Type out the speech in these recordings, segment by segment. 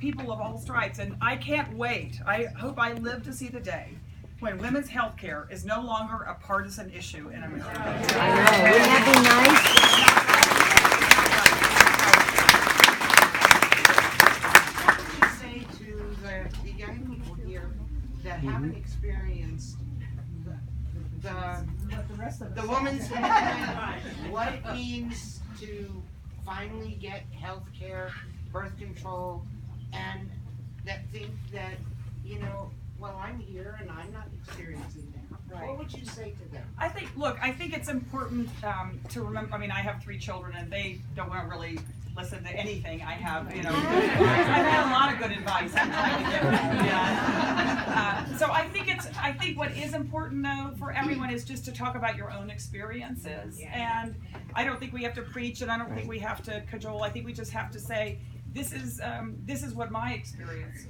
people of all stripes, and I can't wait. I hope I live to see the day when women's health care is no longer a partisan issue in America. I know. Wouldn't that be What would you say to the young people here that haven't experienced the woman's movement, what it means to finally get health care, birth control, and that think that, you know, well, I'm here and I'm not experiencing that. Right. What would you say to them? I think it's important to remember. I mean, I have 3 children, and they don't want to really listen to anything I have. You know, I've had a lot of good advice. I'm trying to give them. Yeah. So I think what is important though for everyone is just to talk about your own experiences. And I don't think we have to preach, and I don't think we have to cajole. I think we just have to say, this is what my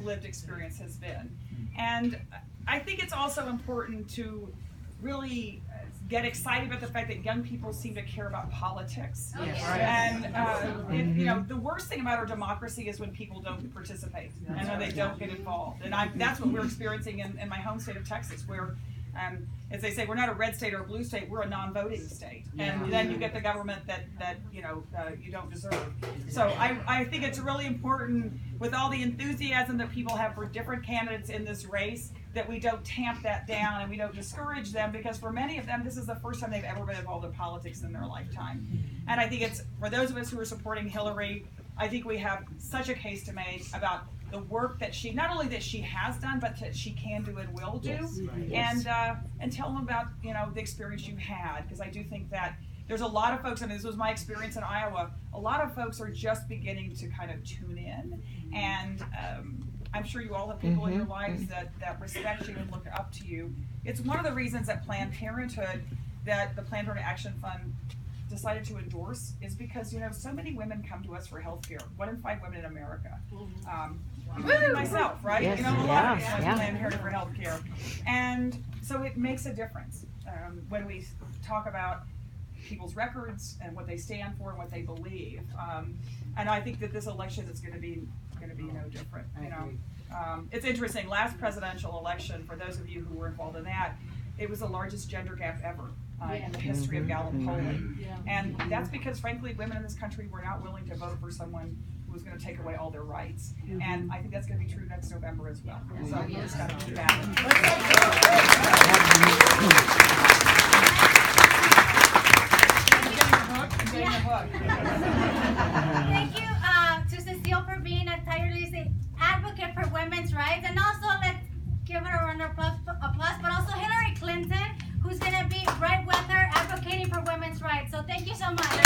lived experience has been. And I think it's also important to really get excited about the fact that young people seem to care about politics. And you know, the worst thing about our democracy is when people don't participate and when they don't get involved. And that's what we're experiencing in my home state of Texas, where as they say, we're not a red state or a blue state, we're a non-voting state. And then you get the government that you know, you don't deserve. So I think it's really important, with all the enthusiasm that people have for different candidates in this race, that we don't tamp that down and we don't discourage them, because for many of them, this is the first time they've ever been involved in politics in their lifetime. And I think it's, for those of us who are supporting Hillary, I think we have such a case to make about the work that she, not only that she has done, but that she can do and will do, and tell them about, you know, the experience you've had, because I do think that there's a lot of folks, and this was my experience in Iowa, a lot of folks are just beginning to kind of tune in, and I'm sure you all have people in your lives that respect you and look up to you. It's one of the reasons that Planned Parenthood, that the Planned Parenthood Action Fund decided to endorse, is because, you know, so many women come to us for health care. 1 in 5 women in America. Including myself, right? Yes, you know, a lot of us yeah. Planned Parenthood for health care. And so it makes a difference when we talk about people's records and what they stand for and what they believe. And I think that this election is going to be no different. You know, it's interesting. Last presidential election, for those of you who were involved in that, it was the largest gender gap ever in the history of Gallup polling. And that's because, frankly, women in this country were not willing to vote for someone who was going to take away all their rights. And I think that's going to be true next November as well. So we just got to keep at it. Thank you to Cecile for being a tireless advocate for women's rights, and also let's give her a round of applause, but also Hillary Clinton, who's going to be right with her advocating for women's rights. So thank you so much.